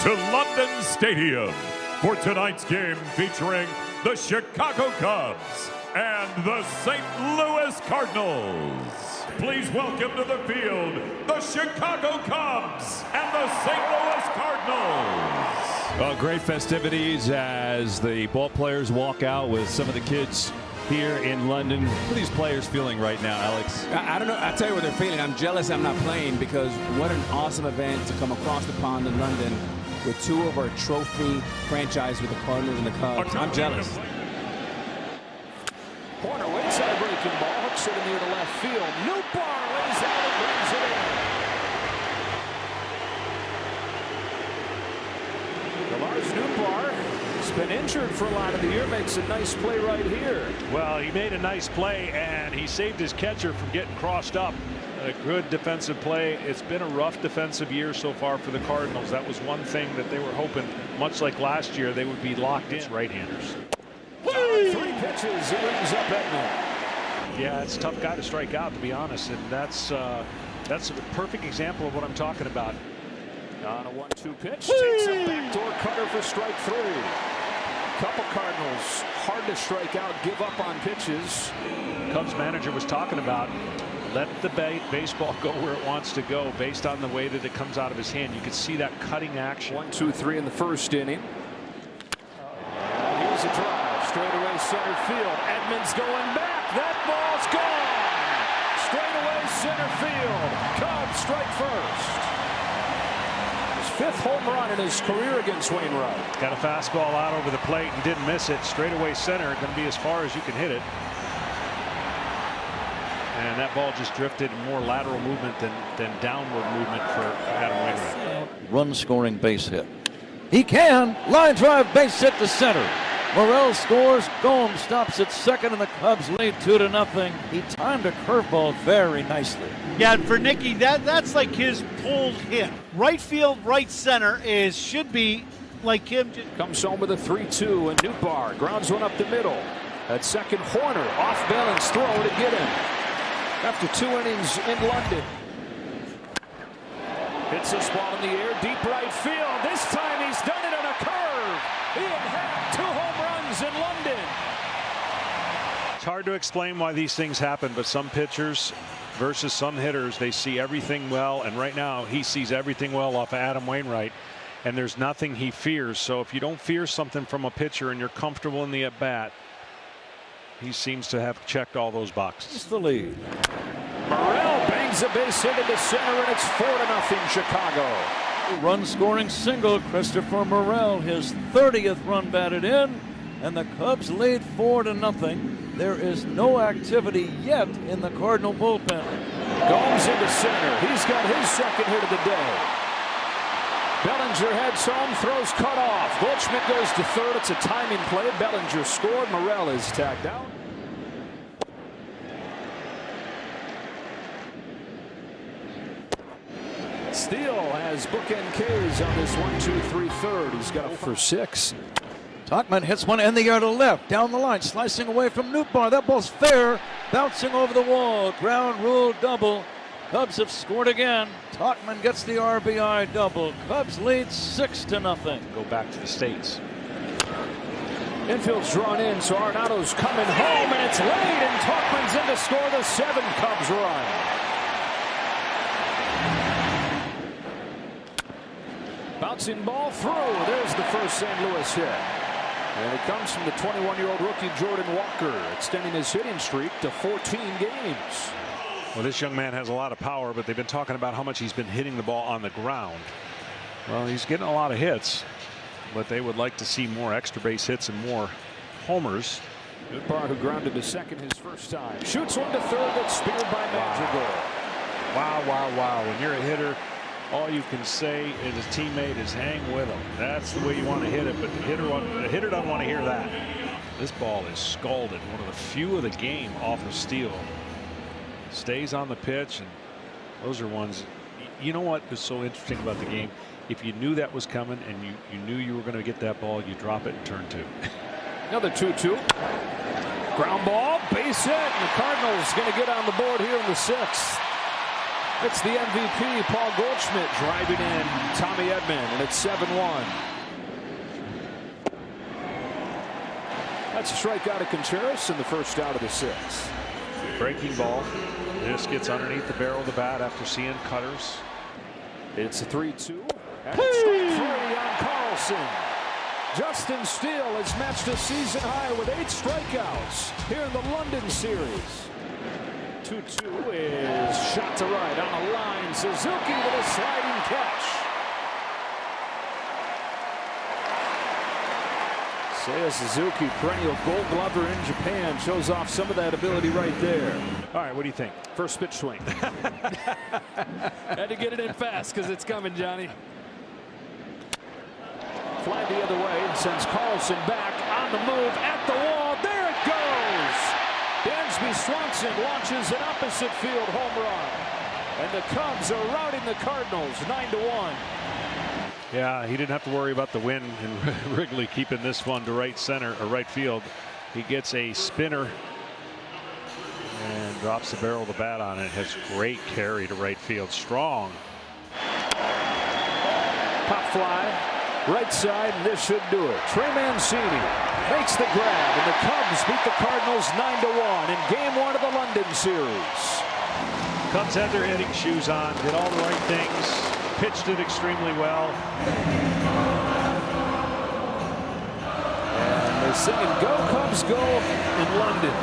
to London Stadium for tonight's game featuring the Chicago Cubs and the St. Louis Cardinals. Please welcome to the field the Chicago Cubs and the St. Louis Cardinals. Well, great festivities as the ball players walk out with some of the kids here in London. What are these players feeling right now, Alex? I don't know. I'll tell you what they're feeling. I'm jealous I'm not playing, because what an awesome event to come across the pond in London with two of our trophy franchise with the Cardinals and the Cubs. I'm jealous. Corner waits on a breaking ball, hooks it in the air to left field. Nootbaar lays out and brings it in. Lars Nootbaar has been injured for a lot of the year, makes a nice play right here. Well, he made a nice play and he saved his catcher from getting crossed up. A good defensive play. It's been a rough defensive year so far for the Cardinals. That was one thing that they were hoping, much like last year, they would be locked in. Right-handers. 3 pitches, he rings up Edman. Yeah, it's a tough guy to strike out, to be honest, and that's a perfect example of what I'm talking about. On a 1-2 pitch, takes a backdoor cutter for strike 3. Couple Cardinals hard to strike out, give up on pitches. Cubs manager was talking about let the baseball go where it wants to go based on the way that it comes out of his hand. You could see that cutting action. 1-2-3 in the first inning. Here's a drive. Straight away center field. Edman's going back. That ball's gone. Straight away center field. Cubs strike first. His 5th home run in his career against Wainwright. Got a fastball out over the plate and didn't miss it. Straight away center. Going to be as far as you can hit it. And that ball just drifted, more lateral movement than downward movement for Adam Wainwright. Run scoring base hit. He can. Line drive base hit to center. Morel scores. Gomes stops at second, and the Cubs lead 2-0. He timed a curveball very nicely. Yeah, for Nicky, that's like his pulled hit. Right field, right center should be like him. Comes home with a 3-2, and Nootbaar grounds one up the middle. At second, Horner off balance throw to get him. After 2 innings in London. Hits this ball in the air, deep right field. This time he's done it on a curve. He had 2 home runs in London. It's hard to explain why these things happen, but some pitchers versus some hitters, they see everything well, and right now he sees everything well off of Adam Wainwright, and there's nothing he fears. So if you don't fear something from a pitcher and you're comfortable in the at-bat, he seems to have checked all those boxes. It's the lead. Morel bangs a base hit into center, and it's 4-0 Chicago. Run scoring single, Christopher Morel, his 30th run batted in, and the Cubs lead 4-0. There is no activity yet in the Cardinal bullpen. Gomes into center. He's got his second hit of the day. Bellinger heads home, throws cut off. Goldschmidt goes to third. It's a timing play. Bellinger scored. Morel is tagged out. Steele has bookend K's on this 1-2-3 third. He's got a for 6. Tauchman hits one in the air to left, down the line, slicing away from Nootbaar. That ball's fair, bouncing over the wall. Ground rule double. Cubs have scored again. Tauchman gets the RBI double. Cubs lead 6-0. Go back to the States. Infield's drawn in, so Arenado's coming home, and it's late, and Tauchman's in to score the 7th Cubs run. Bouncing ball through. There's the first St. Louis hit. And it comes from the 21-year-old rookie Jordan Walker, extending his hitting streak to 14 games. Well, this young man has a lot of power, but they've been talking about how much he's been hitting the ball on the ground. Well, he's getting a lot of hits, but they would like to see more extra base hits and more homers. Nootbaar, who grounded to second his first time, shoots one to third, that's speared by Madrigal. Wow, wow, wow. When you're a hitter, all you can say as a teammate is hang with him. That's the way you want to hit it, but the hitter doesn't want to hear that. This ball is scalded. One of the few of the game off of Steele. Stays on the pitch, and those are ones. You know what is so interesting about the game? If you knew that was coming and you knew you were going to get that ball, you drop it and turn 2. Another 2-2. Ground ball, base hit, and the Cardinals going to get on the board here in the 6th. It's the MVP, Paul Goldschmidt, driving in Tommy Edman, and it's 7-1. That's a strikeout of Contreras in the first out of the 6th. Breaking ball. This gets underneath the barrel of the bat after seeing cutters. It's a 3-2. And it's strike 3 on Carlson. Justin Steele has matched a season high with 8 strikeouts here in the London series. 2-2 is shot to right on a line. Suzuki with a sliding catch. Seiya Suzuki, perennial Gold Glover in Japan, shows off some of that ability right there. All right, what do you think? First pitch swing. Had to get it in fast because it's coming, Johnny. Fly the other way, sends Carlson back on the move at the wall. There it goes. Dansby Swanson launches an opposite field home run. And the Cubs are routing the Cardinals 9-1. Yeah, he didn't have to worry about the wind and Wrigley keeping this one to right center or right field. He gets a spinner and drops the barrel of the bat on it. Has great carry to right field. Strong. Pop fly, right side, and this should do it. Trey Mancini makes the grab, and the Cubs beat the Cardinals 9-1 in Game 1 of the London series. Cubs had their hitting shoes on, did all the right things, pitched it extremely well. And they're singing "Go Cubs Go" in London.